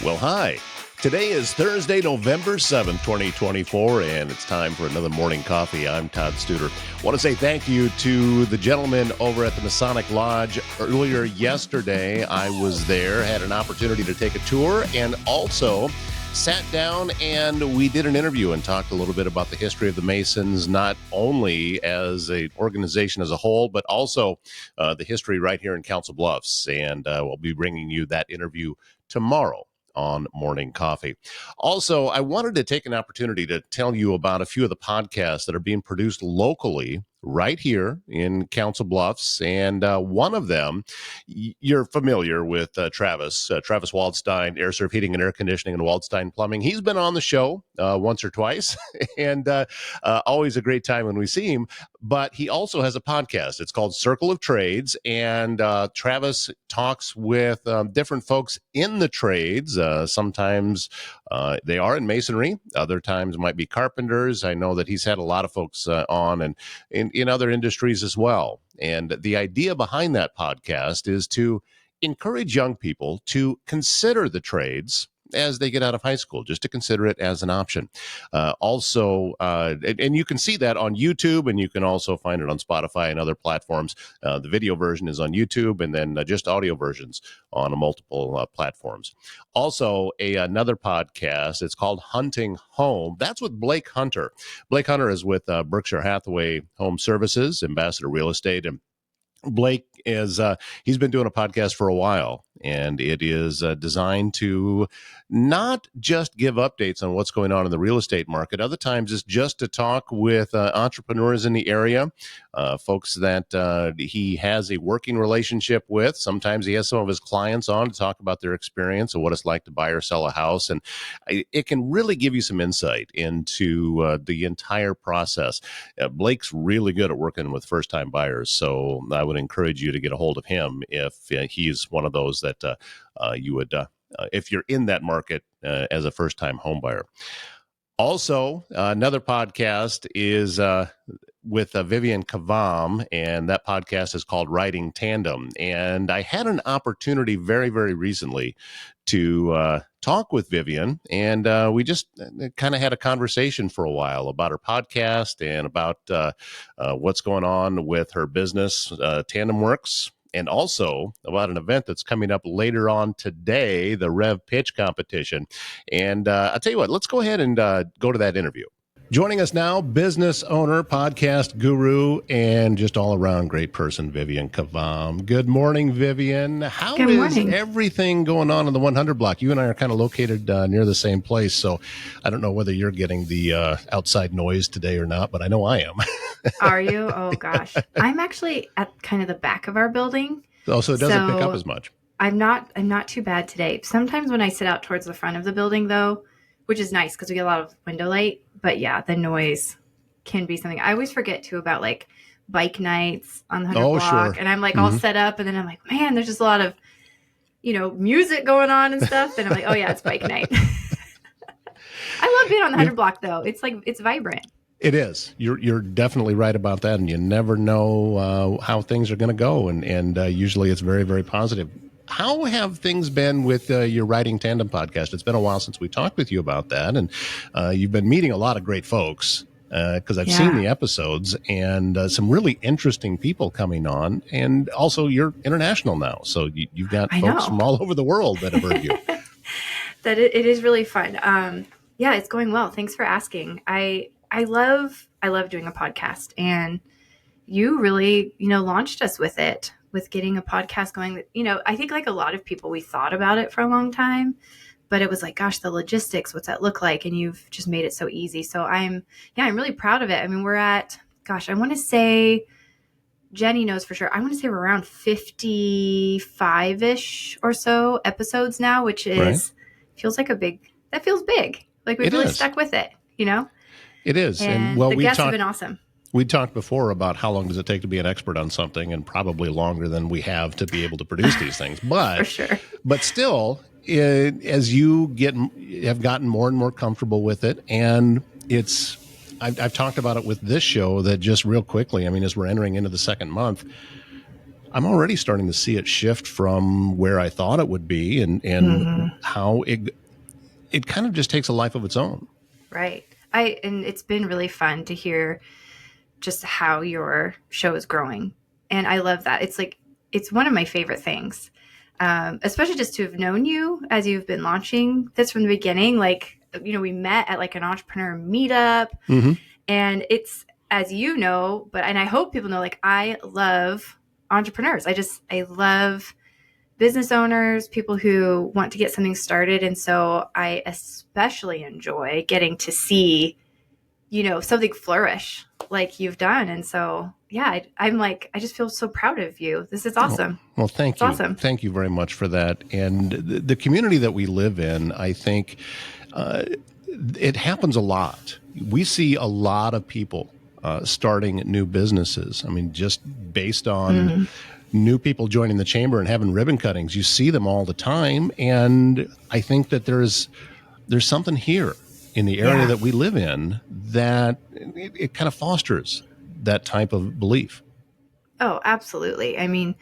Well, hi. Today is Thursday, November 7th, 2024, and it's time for another morning coffee. I'm Todd Studer. I want to say thank you to the gentleman over at the Masonic Lodge. Earlier yesterday, I was there, had an opportunity to take a tour, and also sat down and we did an interview and talked a little bit about the history of the Masons, not only as an organization as a whole, but also the history right here in Council Bluffs. And we'll be bringing you that interview tomorrow on Morning Coffee. Also, I wanted to take an opportunity to tell you about a few of the podcasts that are being produced locally right here in Council Bluffs. And one of them, you're familiar with Travis Waldstein, Air Serv Heating and Air Conditioning and Waldstein Plumbing. He's been on the show once or twice, and always a great time when we see him. But he also has a podcast. It's called Circle of Trades, and Travis talks with different folks in the trades. Sometimes they are in masonry. Other times might be carpenters. I know that he's had a lot of folks on and in other industries as well. And the idea behind that podcast is to encourage young people to consider the trades as they get out of high school, just to consider it as an option. And you can see that on YouTube, and you can also find it on Spotify and other platforms. The video version is on YouTube, and then just audio versions on multiple platforms. Also, another podcast, it's called Hunting Home. That's with Blake Hunter. Blake Hunter is with Berkshire Hathaway Home Services, Ambassador Real Estate, and Blake is he's been doing a podcast for a while, and it is designed to not just give updates on what's going on in the real estate market. Other times it's just to talk with entrepreneurs in the area, folks that he has a working relationship with. Sometimes he has some of his clients on to talk about their experience and what it's like to buy or sell a house. And it can really give you some insight into the entire process. Blake's really good at working with first-time buyers, so I would encourage you to get a hold of him if he's one of those that you would, if you're in that market as a first-time home buyer. Also, another podcast is with Vivian Kvam, and that podcast is called Riding Tandem. And I had an opportunity very, very recently to talk with Vivian, and we just kind of had a conversation for a while about her podcast and about what's going on with her business, Tandem Works, and also about an event that's coming up later on today, the Rev Pitch Competition. And I'll tell you what, let's go ahead and go to that interview. Joining us now, business owner, podcast guru, and just all-around great person, Vivian Kvam. Good morning, Vivian. How is everything going on in the 100 block? You and I are kind of located near the same place, so I don't know whether you're getting the outside noise today or not, but I know I am. Are you? Oh, gosh. I'm actually at kind of the back of our building. Oh, so it doesn't pick up as much. I'm not too bad today. Sometimes when I sit out towards the front of the building, though, which is nice because we get a lot of window light. But yeah, the noise can be something. I always forget too about like bike nights on the 100 block. Sure. And I'm like all set up, and then I'm like, man, there's just a lot of, music going on and stuff. And I'm like, oh yeah, it's bike night. I love being on the 100 block though. It's like, it's vibrant. It is. You're definitely right about that. And you never know how things are going to go. And usually it's very, very positive. How have things been with your Riding Tandem podcast? It's been a while since we talked with you about that, and you've been meeting a lot of great folks because I've seen the episodes, and some really interesting people coming on, and also you're international now, so you've got folks from all over the world that have heard you. It is really fun. Yeah, it's going well. Thanks for asking. I love doing a podcast, and you really, launched us with it. With getting a podcast going, I think like a lot of people, we thought about it for a long time, but it was like, gosh, the logistics, what's that look like? And you've just made it so easy. So I'm really proud of it. I mean, we're at, I want to say, Jenny knows for sure. I want to say we're around 55-ish or so episodes now, which is, feels like that feels big. Like we've really stuck with it, It is. And the guests have been awesome. We talked before about how long does it take to be an expert on something, and probably longer than we have to be able to produce these things. But for sure. But still, as you have gotten more and more comfortable with it, and I've talked about it with this show that just real quickly, I mean, as we're entering into the second month, I'm already starting to see it shift from where I thought it would be, and how it kind of just takes a life of its own. Right. And it's been really fun to hear just how your show is growing. And I love that. It's one of my favorite things. Especially just to have known you as you've been launching this from the beginning. Like, we met at like an entrepreneur meetup, and it's, as you know, and I hope people know, like, I love entrepreneurs. I love business owners, people who want to get something started. And so I especially enjoy getting to see, something flourish like you've done. And so, yeah, I'm like, I just feel so proud of you. This is awesome. Well, thank It's you. awesome. Thank you very much for that. And the community that we live in, I think it happens a lot. We see a lot of people starting new businesses. I mean, just based on new people joining the chamber and having ribbon cuttings, you see them all the time. And I think that there's something here in the area that we live in that it kind of fosters that type of belief. Oh, absolutely. I mean,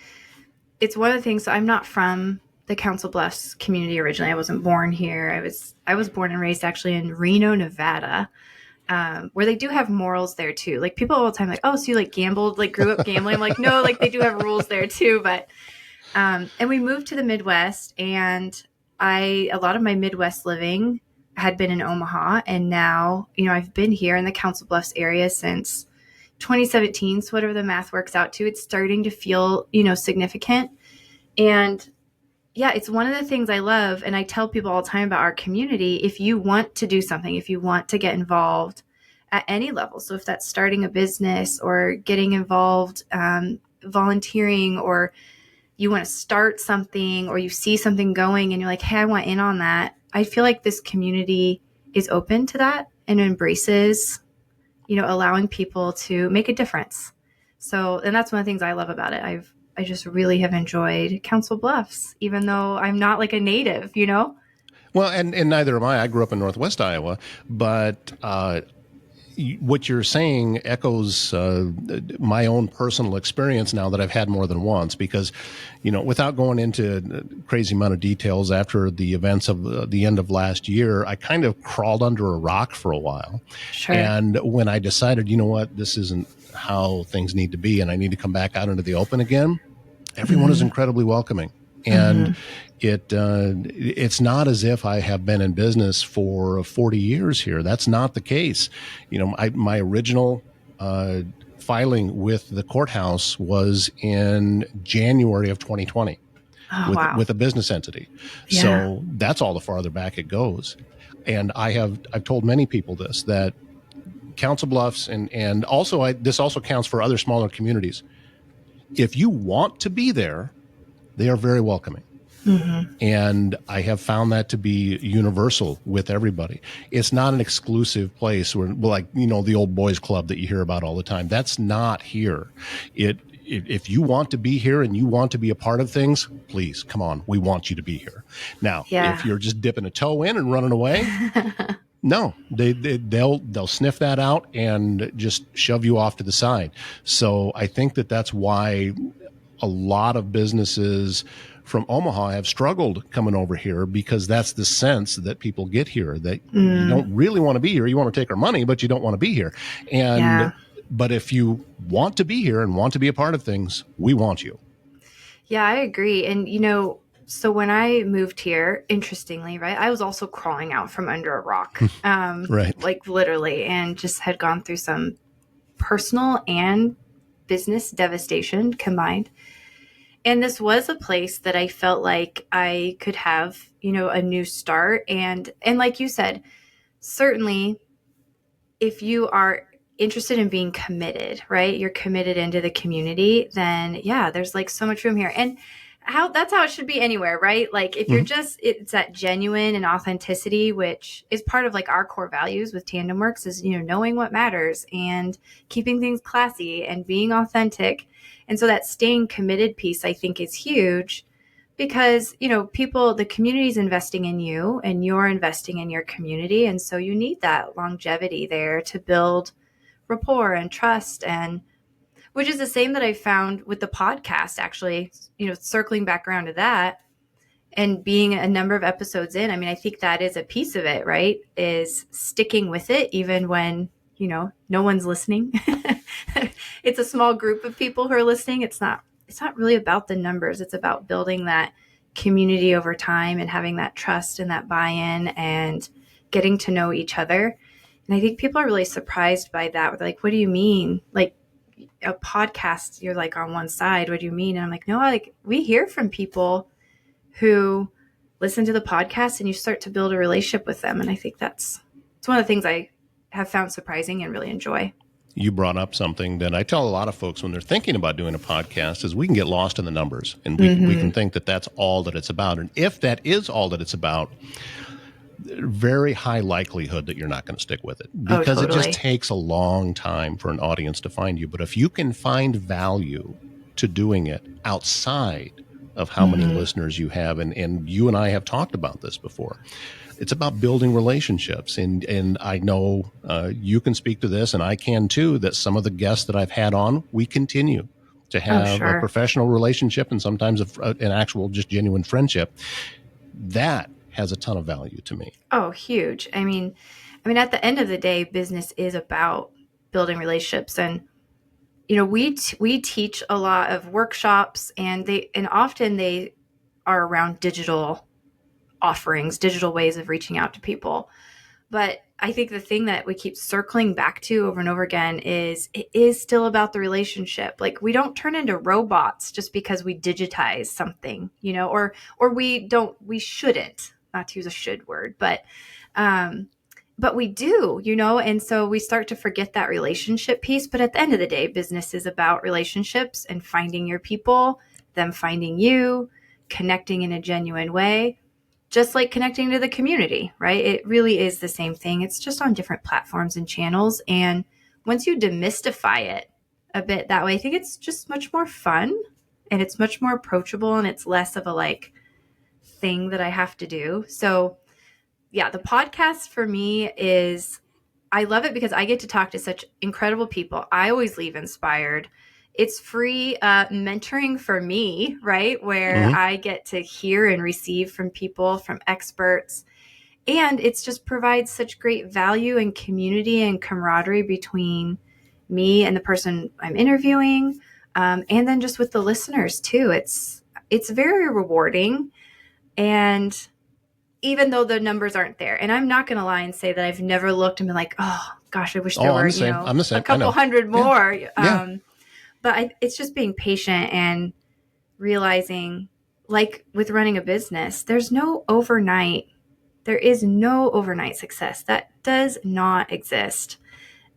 it's one of the things. So I'm not from the Council Bluffs community originally. I wasn't born here. I was born and raised actually in Reno, Nevada, where they do have morals there too. Like, people all the time, like, oh, so you like gambled, like grew up gambling. I'm like, no, like they do have rules there too. But and we moved to the Midwest, and a lot of my Midwest living had been in Omaha, and now, I've been here in the Council Bluffs area since 2017. So whatever the math works out to, it's starting to feel, significant. And yeah, it's one of the things I love. And I tell people all the time about our community. If you want to do something, if you want to get involved at any level, so if that's starting a business or getting involved, volunteering, or you want to start something, or you see something going and you're like, hey, I want in on that. I feel like this community is open to that and embraces, allowing people to make a difference. So, and that's one of the things I love about it. I just really have enjoyed Council Bluffs, even though I'm not like a native, Well, and neither am I. I grew up in Northwest Iowa, but what you're saying echoes my own personal experience now that I've had more than once, because, without going into crazy amount of details, after the events of the end of last year, I kind of crawled under a rock for a while. Sure. And when I decided, this isn't how things need to be, and I need to come back out into the open again, everyone is incredibly welcoming. And it's not as if I have been in business for 40 years here. That's not the case. My original filing with the courthouse was in January of 2020 with a business entity. Yeah. So that's all the farther back it goes. And I've told many people this, that Council Bluffs and also this also counts for other smaller communities. If you want to be there, they are very welcoming. And I have found that to be universal with everybody. It's not an exclusive place where, like, the old boys club that you hear about all the time. That's not here. If you want to be here and you want to be a part of things, please come on. We want you to be here. Now, if you're just dipping a toe in and running away, no, they'll sniff that out and just shove you off to the side. So I think that's why a lot of businesses from Omaha have struggled coming over here, because that's the sense that people get here, that you don't really want to be here. You want to take our money, but you don't want to be here. But if you want to be here and want to be a part of things, we want you. Yeah, I agree. And, so when I moved here, interestingly, right, I was also crawling out from under a rock, right, like literally, and just had gone through some personal and business devastation combined. And this was a place that I felt like I could have, a new start. And like you said, certainly if you are interested in being committed, right, you're committed into the community, then yeah, there's like so much room here. And that's how it should be anywhere, right? Like, if you're just, it's that genuine and authenticity, which is part of like our core values with Tandem Works, is, knowing what matters and keeping things classy and being authentic. And so that staying committed piece, I think, is huge, because, the community's investing in you and you're investing in your community. And so you need that longevity there to build rapport and trust. And which is the same that I found with the podcast, actually, circling back around to that and being a number of episodes in. I mean, I think that is a piece of it, right? Is sticking with it, even when, no one's listening. It's a small group of people who are listening. It's not really about the numbers. It's about building that community over time and having that trust and that buy-in and getting to know each other. And I think people are really surprised by that. They're like, what do you mean? Like, a podcast, you're like on one side. What do you mean? And I'm like, no, we hear from people who listen to the podcast and you start to build a relationship with them. And I think it's one of the things I have found surprising and really enjoy. You brought up something that I tell a lot of folks when they're thinking about doing a podcast is we can get lost in the numbers and we can think that that's all that it's about. And if that is all that it's about, very high likelihood that you're not going to stick with it because It just takes a long time for an audience to find you. But if you can find value to doing it outside of how many listeners you have, and you and I have talked about this before, it's about building relationships. And I know you can speak to this, and I can too, that some of the guests that I've had on, we continue to have a professional relationship and sometimes an actual just genuine friendship. That has a ton of value to me. Oh, huge. I mean, at the end of the day, business is about building relationships. And, we teach a lot of workshops and often they are around digital offerings, digital ways of reaching out to people. But I think the thing that we keep circling back to over and over again is it is still about the relationship. Like, we don't turn into robots just because we digitize something, or we shouldn't, not to use a should word, but we do, and so we start to forget that relationship piece. But at the end of the day, business is about relationships and finding your people, them finding you, connecting in a genuine way. Just like connecting to the community, right? It really is the same thing. It's just on different platforms and channels. And once you demystify it a bit that way, I think it's just much more fun and it's much more approachable and it's less of a thing that I have to do. So yeah, the podcast for me I love it because I get to talk to such incredible people. I always leave inspired. It's free mentoring for me, right? Where I get to hear and receive from people, from experts. And it's just provides such great value and community and camaraderie between me and the person I'm interviewing. And then just with the listeners too. It's very rewarding. And even though the numbers aren't there, and I'm not going to lie and say that I've never looked and been like, oh gosh, I wish there were, I'm the same. A couple hundred more. Yeah. But it's just being patient and realizing, like with running a business, there is no overnight success. That does not exist.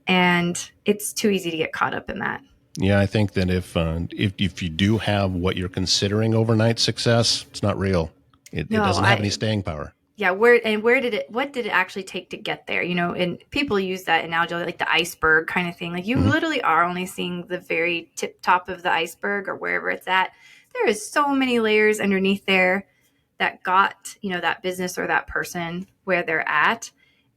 And it's too easy to get caught up in that. Yeah, I think that if you do have what you're considering overnight success, it's not real. It doesn't have any staying power. Yeah, what did it actually take to get there? And people use that analogy like the iceberg kind of thing. Like you literally are only seeing the very tip top of the iceberg or wherever it's at. There is so many layers underneath there that got, that business or that person where they're at.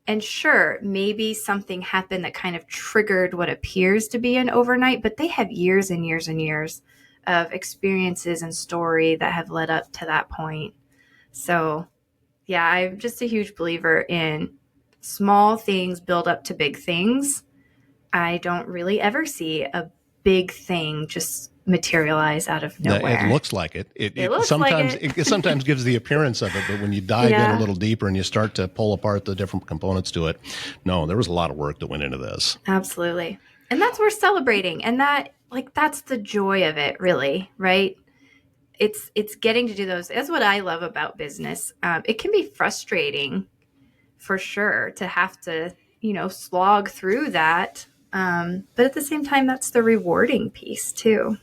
And sure, maybe something happened that kind of triggered what appears to be an overnight, but they have years and years and years of experiences and story that have led up to that point. So yeah, I'm just a huge believer in small things build up to big things. I don't really ever see a big thing just materialize out of nowhere. It looks like it. It sometimes gives the appearance of it, but when you dive in a little deeper and you start to pull apart the different components to it, no, there was a lot of work that went into this. Absolutely. And that's worth celebrating. And that's the joy of it, really, right? It's getting to do those. That's what I love about business. It can be frustrating for sure to have to, slog through that. But at the same time, that's the rewarding piece too.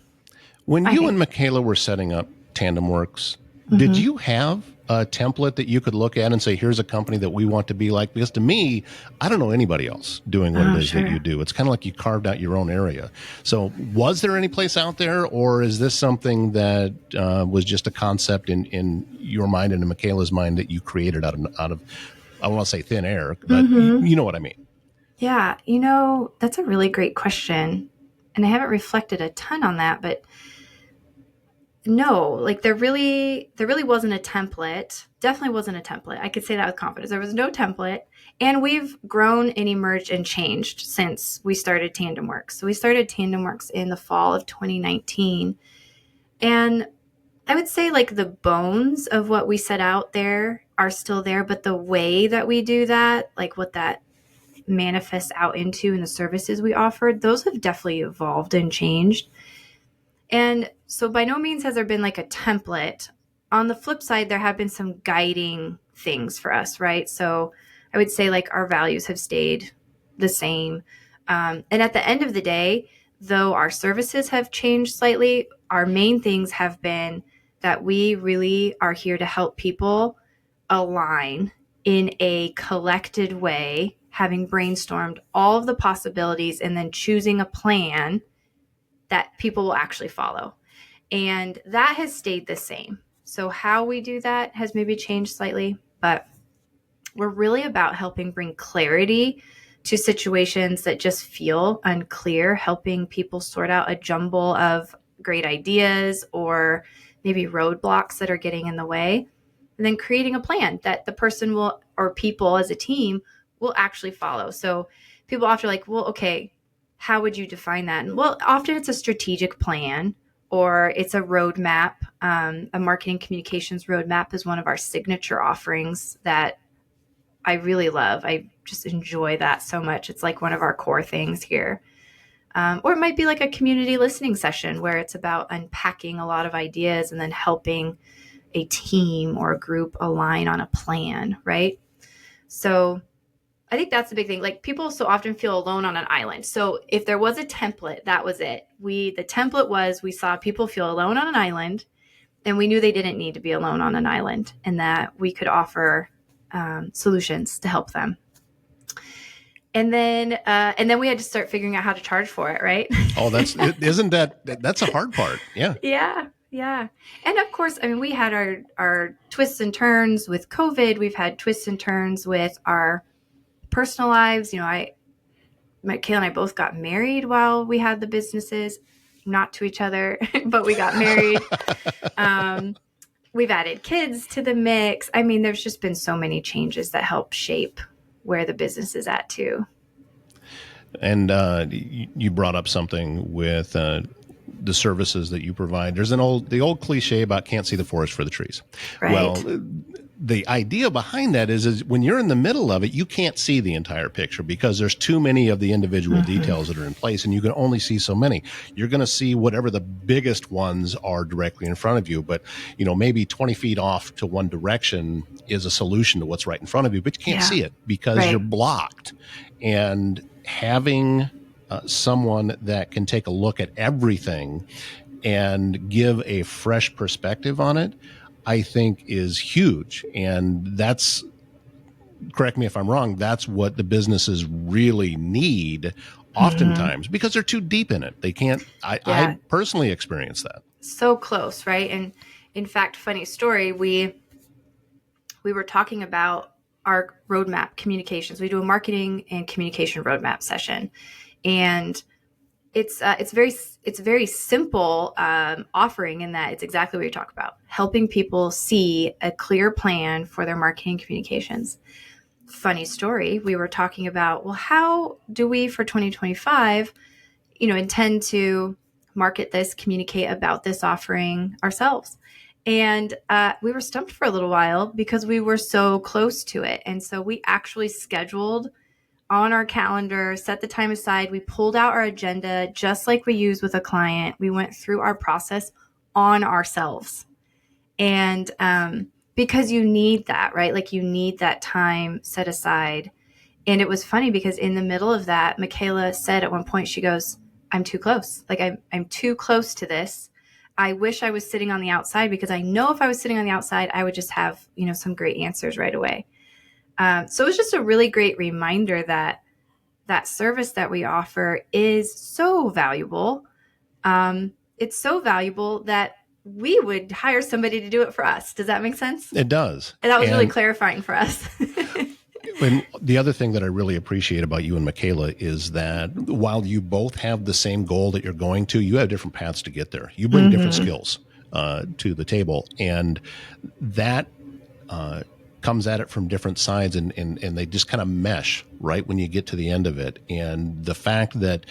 When you and Michaela were setting up Tandem Works, did you have a template that you could look at and say, here's a company that we want to be like? Because to me, I don't know anybody else doing what it is that you do. It's kind of like you carved out your own area. So was there any place out there, or is this something that was just a concept in your mind and in Michaela's mind that you created out of I don't want to say thin air, but you know what I mean? Yeah. That's a really great question. and I haven't reflected a ton on that, but no, like there really wasn't a template. Definitely wasn't a template. I could say that with confidence. There was no template. And we've grown and emerged and changed since we started Tandem Works. So we started Tandem Works in the fall of 2019. And I would say like the bones of what we set out there are still there, but the way that we do that, like what that manifests out into and the services we offered, those have definitely evolved and changed. And so by no means has there been like a template. On the flip side, there have been some guiding things for us, right? So I would say like our values have stayed the same. And at the end of the day, though our services have changed slightly, our main things have been that we really are here to help people align in a collected way, having brainstormed all of the possibilities and then choosing a plan that people will actually follow. And that has stayed the same. So how we do that has maybe changed slightly, but we're really about helping bring clarity to situations that just feel unclear, helping people sort out a jumble of great ideas or maybe roadblocks that are getting in the way, and then creating a plan that the person will, or people as a team, will actually follow. So people often are like, well, okay, how would you define that? And well, often it's a strategic plan or it's a roadmap. A marketing communications roadmap is one of our signature offerings that I really love. I just enjoy that so much. It's like one of our core things here. Or it might be like a community listening session where it's about unpacking a lot of ideas and then helping a team or a group align on a plan, right? So I think that's the big thing. Like people so often feel alone on an island. So if there was a template, that was it. The template was we saw people feel alone on an island, and we knew they didn't need to be alone on an island, and that we could offer solutions to help them. And then we had to start figuring out how to charge for it, right? Oh, that's a hard part. Yeah. Yeah. And of course, I mean, we had our twists and turns with COVID. We've had twists and turns with our personal lives. You know, Kayla and I both got married while we had the businesses, not to each other, but we got married. We've added kids to the mix. I mean, there's just been so many changes that help shape where the business is at too. And you brought up something with the services that you provide. There's the old cliche about can't see the forest for the trees. Right. Well, the idea behind that is when you're in the middle of it, you can't see the entire picture because there's too many of the individual details that are in place, and you can only see so many. You're going to see whatever the biggest ones are directly in front of you, but maybe 20 feet off to one direction is a solution to what's right in front of you, but you can't see it because you're blocked. And having someone that can take a look at everything and give a fresh perspective on it, I think is huge. And that's, correct me if I'm wrong, that's what the businesses really need oftentimes because they're too deep in it. They can't, I personally experience that. So close, right? And in fact, funny story, we were talking about our roadmap communications. We do a marketing and communication roadmap session. And it's very simple offering in that it's exactly what you talk about, helping people see a clear plan for their marketing communications. Funny story, we were talking about, well, how do we for 2025, intend to market this, communicate about this offering ourselves? And we were stumped for a little while because we were so close to it. And so we actually scheduled on our calendar, set the time aside. We pulled out our agenda just like we use with a client. We went through our process on ourselves. And because you need that, right? Like you need that time set aside. And it was funny because in the middle of that, Michaela said at one point, she goes, I'm too close. Like I'm too close to this. I wish I was sitting on the outside because I know if I was sitting on the outside, I would just have, some great answers right away. So it was just a really great reminder that service that we offer is so valuable. It's so valuable that we would hire somebody to do it for us. Does that make sense? It does. And that was really clarifying for us. And the other thing that I really appreciate about you and Michaela is that while you both have the same goal that you're going to, you have different paths to get there. You bring different skills to the table, and that comes at it from different sides, and they just kind of mesh right when you get to the end of it. And the fact that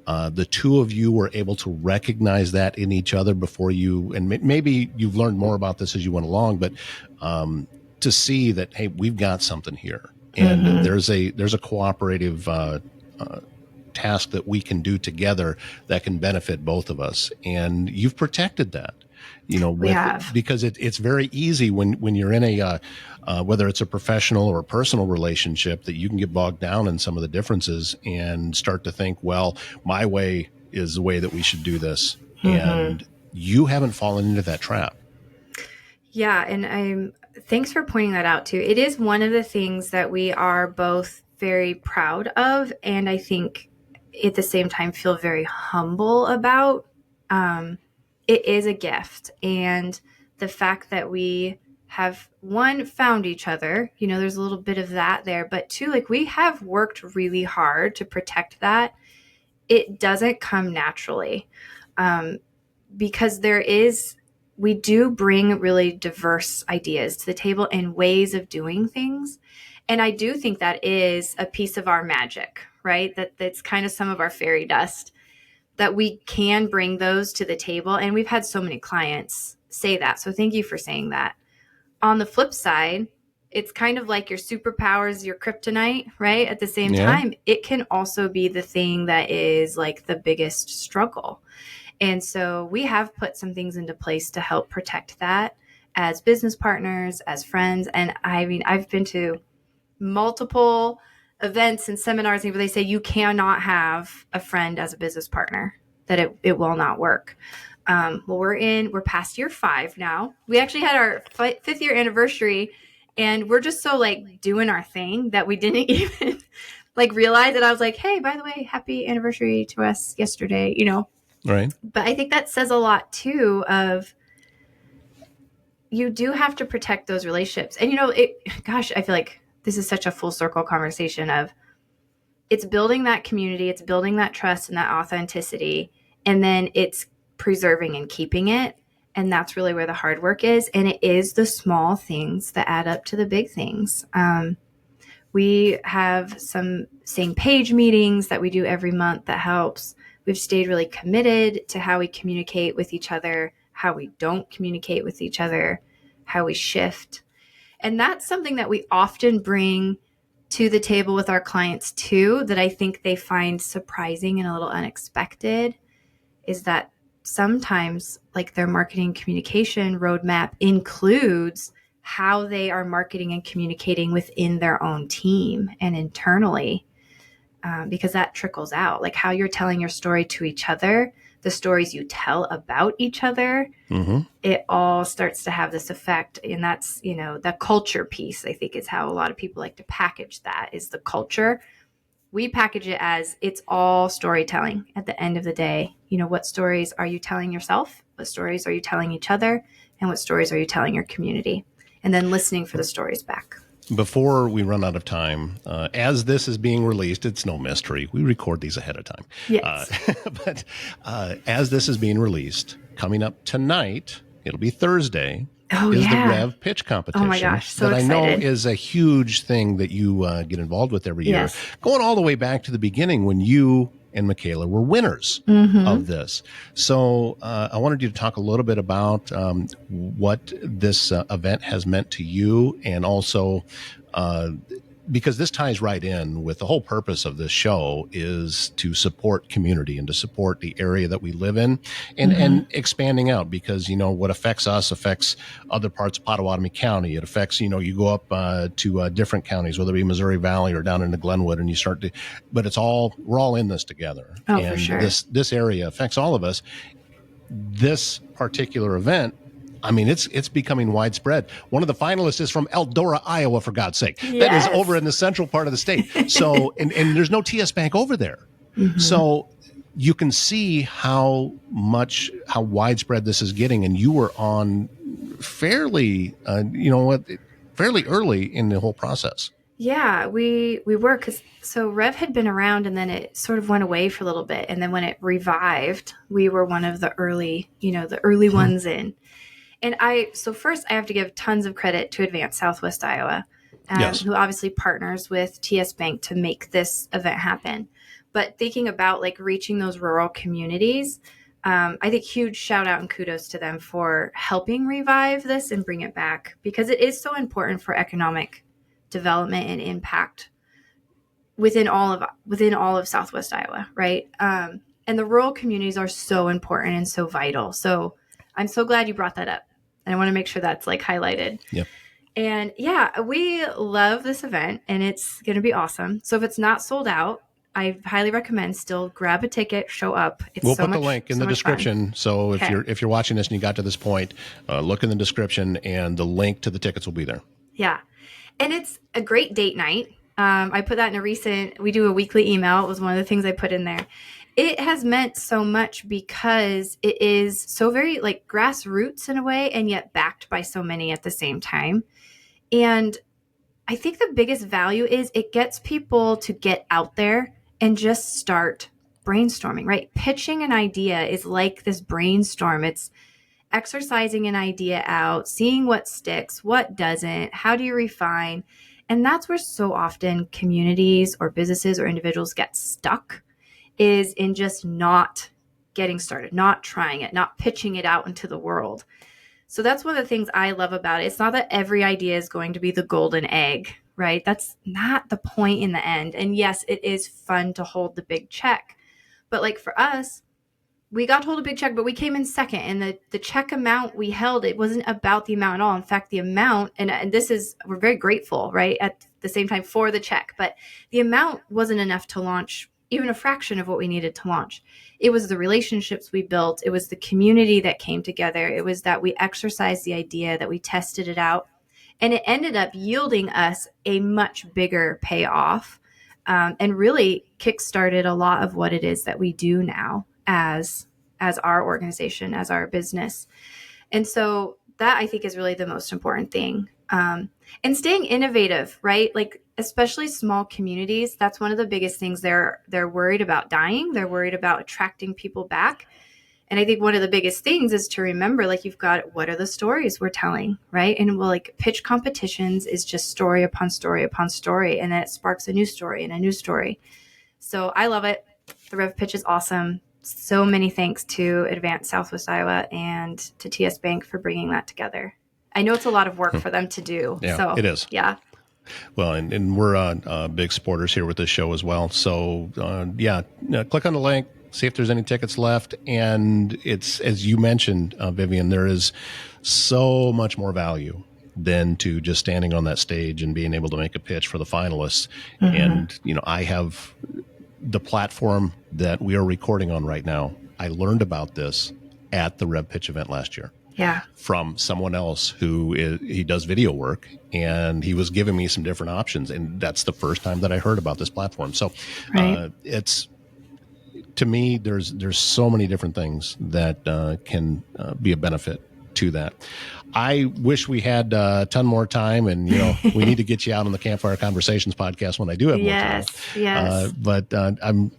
the two of you were able to recognize that in each other before you, and maybe you've learned more about this as you went along, but to see that, hey, we've got something here, and there's a cooperative task that we can do together that can benefit both of us, and you've protected that. Because it's very easy when you're in a whether it's a professional or a personal relationship, that you can get bogged down in some of the differences and start to think, well, my way is the way that we should do this. And you haven't fallen into that trap. Yeah. And thanks for pointing that out too. It is one of the things that we are both very proud of, and I think at the same time feel very humble about. It is a gift. And the fact that we have, one, found each other, there's a little bit of that there, but two, like, we have worked really hard to protect that. It doesn't come naturally, because we do bring really diverse ideas to the table and ways of doing things. And I do think that is a piece of our magic, right? That's kind of some of our fairy dust, that we can bring those to the table. And we've had so many clients say that. So thank you for saying that. On the flip side, it's kind of like your superpowers, your kryptonite, right? At the same time, it can also be the thing that is like the biggest struggle. And so we have put some things into place to help protect that as business partners, as friends. And I mean, I've been to multiple events and seminars where they say you cannot have a friend as a business partner, that it will not work. Well, we're past year 5 now. We actually had our 5th year anniversary, and we're just so like doing our thing that we didn't even like realize that. I was like, hey, by the way, happy anniversary to us yesterday, Right. But I think that says a lot too of, you do have to protect those relationships. And I feel like this is such a full circle conversation of, it's building that community, it's building that trust and that authenticity, and then it's preserving and keeping it. And that's really where the hard work is. And it is the small things that add up to the big things. We have some same page meetings that we do every month that helps. We've stayed really committed to how we communicate with each other, how we don't communicate with each other, how we shift. And that's something that we often bring to the table with our clients too, that I think they find surprising and a little unexpected, is that sometimes like their marketing communication roadmap includes how they are marketing and communicating within their own team and internally, because that trickles out, like how you're telling your story to each other, the stories you tell about each other, it all starts to have this effect. And that's, the culture piece, I think, is how a lot of people like to package that, is the culture. We package it as it's all storytelling at the end of the day. What stories are you telling yourself? What stories are you telling each other? And what stories are you telling your community? And then listening for the stories back. Before we run out of time, as this is being released, it's no mystery. We record these ahead of time. Yes. But as this is being released, coming up tonight, it'll be Thursday, is the Rev Pitch Competition. Oh my gosh, so that excited. I know is a huge thing that you get involved with every year. Going all the way back to the beginning when you and Michaela were winners of this. So I wanted you to talk a little bit about what this event has meant to you, and also because this ties right in with the whole purpose of this show, is to support community and to support the area that we live in, and expanding out, because, what affects us affects other parts of Potawatomi County. It affects, you go up to different counties, whether it be Missouri Valley or down into Glenwood, and you start to, but we're all in this together. Oh, and for sure. This area affects all of us. This particular event, I mean, it's becoming widespread. One of the finalists is from Eldora, Iowa, for God's sake. Yes. That is over in the central part of the state. So, and there's no TS Bank over there. So you can see how widespread this is getting. And you were on fairly early in the whole process. Yeah, we were, because so Rev had been around and then it sort of went away for a little bit, and then when it revived, we were one of the early, the early Hmm. ones in. And so first I have to give tons of credit to Advance Southwest Iowa, Yes. who obviously partners with TS Bank to make this event happen. But thinking about like reaching those rural communities, I think huge shout out and kudos to them for helping revive this and bring it back, because it is so important for economic development and impact within all of Southwest Iowa, right? And the rural communities are so important and so vital. So I'm so glad you brought that up, and I want to make sure that's like highlighted. Yep. And yeah, we love this event, and it's going to be awesome. So if it's not sold out, I highly recommend still grab a ticket, show up. It's We'll put the link in so the much fun. description. So Okay. if you're watching this and you got to this point, look in the description, and the link to the tickets will be there. Yeah. And it's a great date night. I put that in we do a weekly email. It was one of the things I put in there. It has meant so much because it is so very like grassroots in a way, and yet backed by so many at the same time. And I think the biggest value is it gets people to get out there and just start brainstorming, right? Pitching an idea is like this brainstorm. It's exercising an idea out, seeing what sticks, what doesn't, how do you refine? And that's where so often communities or businesses or individuals get stuck, is in just not getting started, not trying it, not pitching it out into the world. So that's one of the things I love about it. It's not that every idea is going to be the golden egg, right? That's not the point in the end. And yes, it is fun to hold the big check. But like for us, we got to hold a big check, but we came in second. And the check amount we held, it wasn't about the amount at all. In fact, the amount, and this is, we're very grateful, right, at the same time for the check, but the amount wasn't enough to launch even a fraction of what we needed to launch. It was the relationships we built. It was the community that came together. It was that we exercised the idea, that we tested it out. And it ended up yielding us a much bigger payoff, and really kickstarted a lot of what it is that we do now as our organization, as our business. And so that I think is really the most important thing. And staying innovative, right? Like especially small communities, that's one of the biggest things. They're worried about dying. They're worried about attracting people back. And I think one of the biggest things is to remember, like, you've got, what are the stories we're telling, right? And well, like pitch competitions is just story upon story upon story. And then it sparks a new story and a new story. So I love it. The Rev Pitch is awesome. So many thanks to Advance Southwest Iowa and to TS Bank for bringing that together. I know it's a lot of work for them to do. Yeah, so it is. Yeah. Well, and we're big supporters here with this show as well. So, click on the link, see if there's any tickets left. And it's, as you mentioned, Vivian, there is so much more value than to just standing on that stage and being able to make a pitch for the finalists. Mm-hmm. And, I have the platform that we are recording on right now. I learned about this at the Rev Pitch event last year. Yeah. From someone else he does video work, and he was giving me some different options. And that's the first time that I heard about this platform. So right. It's, to me, there's so many different things that can be a benefit to that. I wish we had a ton more time, and we need to get you out on the Campfire Conversations podcast when I do have more time. Yes. But I'm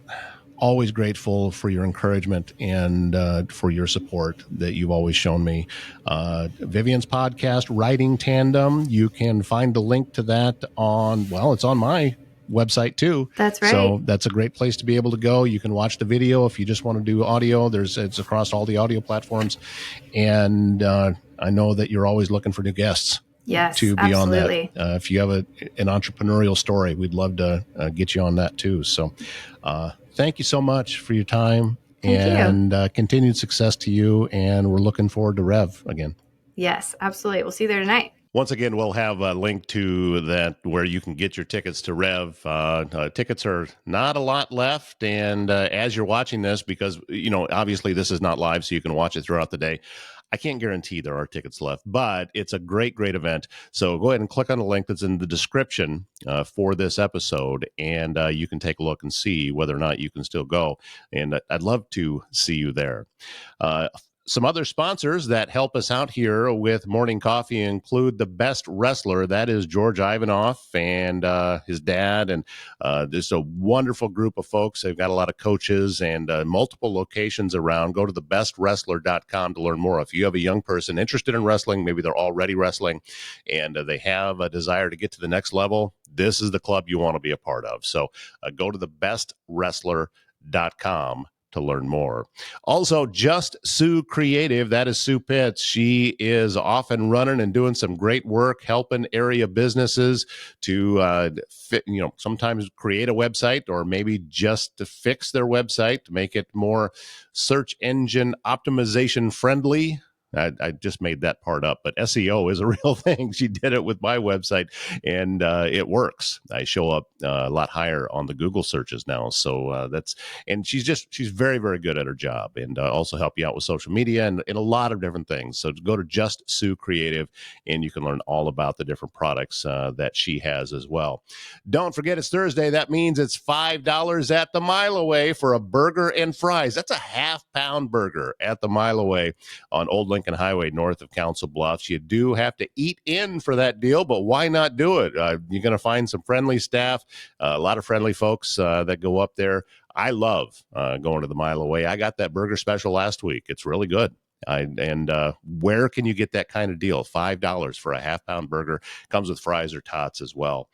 always grateful for your encouragement and for your support that you've always shown me. Vivian's podcast, Riding Tandem, you can find the link to that it's on my website too. That's right. So that's a great place to be able to go. You can watch the video if you just want to do audio. It's across all the audio platforms. And I know that you're always looking for new guests. Yes, to be absolutely. on that. If you have an entrepreneurial story, we'd love to get you on that too. So thank you so much for your time. Thank you. Continued success to you. And we're looking forward to Rev again. Yes, absolutely. We'll see you there tonight. Once again, we'll have a link to that where you can get your tickets to Rev. Tickets are not a lot left. And as you're watching this, because, obviously this is not live, so you can watch it throughout the day. I can't guarantee there are tickets left, but it's a great, great event. So go ahead and click on the link that's in the description for this episode, and you can take a look and see whether or not you can still go. And I'd love to see you there. some other sponsors that help us out here with Morning Coffee include the best wrestler. That is George Ivanoff and his dad. And there's a wonderful group of folks. They've got a lot of coaches and multiple locations around. Go to thebestwrestler.com to learn more. If you have a young person interested in wrestling, maybe they're already wrestling, and they have a desire to get to the next level, this is the club you want to be a part of. So go to thebestwrestler.com to learn more. Also, Just Sue Creative, that is Sue Pitts. She is off and running and doing some great work helping area businesses to sometimes create a website or maybe just to fix their website to make it more search engine optimization friendly. I just made that part up, but SEO is a real thing. She did it with my website, and it works. I show up a lot higher on the Google searches now. So she's very, very good at her job, and also help you out with social media and a lot of different things. So go to Just Sue Creative, and you can learn all about the different products that she has as well. Don't forget, it's Thursday. That means it's $5 at the Mile Away for a burger and fries. That's a half-pound burger at the Mile Away on Old Lincoln Highway north of Council Bluffs. You do have to eat in for that deal, but why not do it? You're going to find some friendly staff, a lot of friendly folks that go up there. I love going to the Mile Away. I got that burger special last week. It's really good. Where can you get that kind of deal? $5 for a half-pound burger. Comes with fries or tots as well.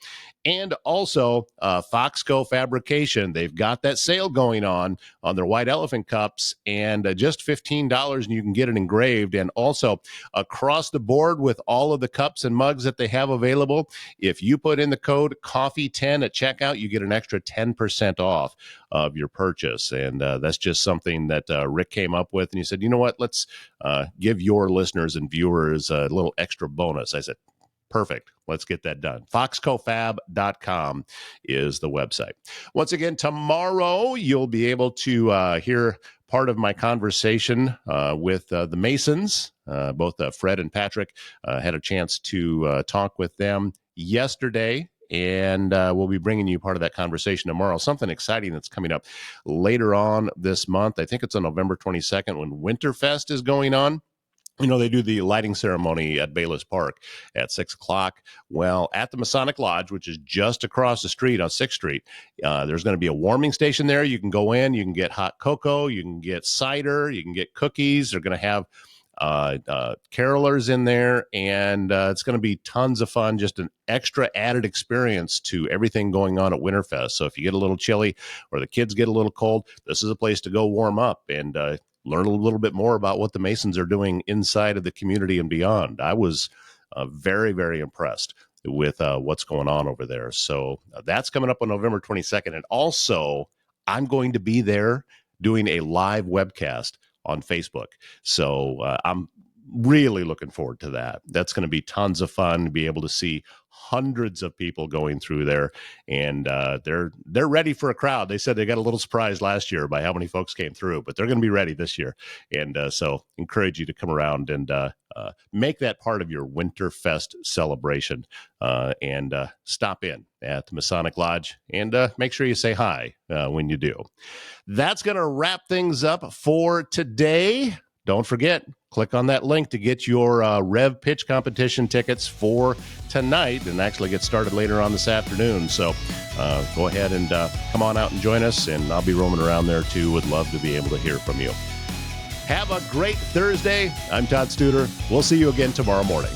And also, Foxco Fabrication. They've got that sale going on their White Elephant cups, and just $15, and you can get it engraved. And also, across the board with all of the cups and mugs that they have available, if you put in the code COFFEE10 at checkout, you get an extra 10% off of your purchase. And that's just something that Rick came up with. And he said, you know what, let's give your listeners and viewers a little extra bonus. I said, perfect. Let's get that done. Foxcofab.com is the website. Once again, tomorrow you'll be able to hear part of my conversation with the Masons. Both Fred and Patrick had a chance to talk with them yesterday. And we'll be bringing you part of that conversation tomorrow. Something exciting that's coming up later on this month. I think it's on November 22nd when Winterfest is going on. You know, they do the lighting ceremony at Bayless Park at 6 o'clock. Well, at the Masonic Lodge, which is just across the street on 6th Street, there's going to be a warming station there. You can go in, you can get hot cocoa, you can get cider, you can get cookies. They're going to have carolers in there, and it's going to be tons of fun, just an extra added experience to everything going on at Winterfest. So if you get a little chilly or the kids get a little cold, this is a place to go warm up and learn a little bit more about what the Masons are doing inside of the community and beyond. I was very, very impressed with what's going on over there. So that's coming up on November 22nd. And also, I'm going to be there doing a live webcast on Facebook. So I'm really looking forward to that. That's going to be tons of fun to be able to see hundreds of people going through there, and they're ready for a crowd. They said they got a little surprised last year by how many folks came through, but they're going to be ready this year. And so encourage you to come around and make that part of your Winterfest celebration and stop in at the Masonic Lodge and make sure you say hi when you do. That's going to wrap things up for today. Don't forget, click on that link to get your Rev Pitch competition tickets for tonight and actually get started later on this afternoon. So go ahead and come on out and join us, and I'll be roaming around there too. Would love to be able to hear from you. Have a great Thursday. I'm Todd Studer. We'll see you again tomorrow morning.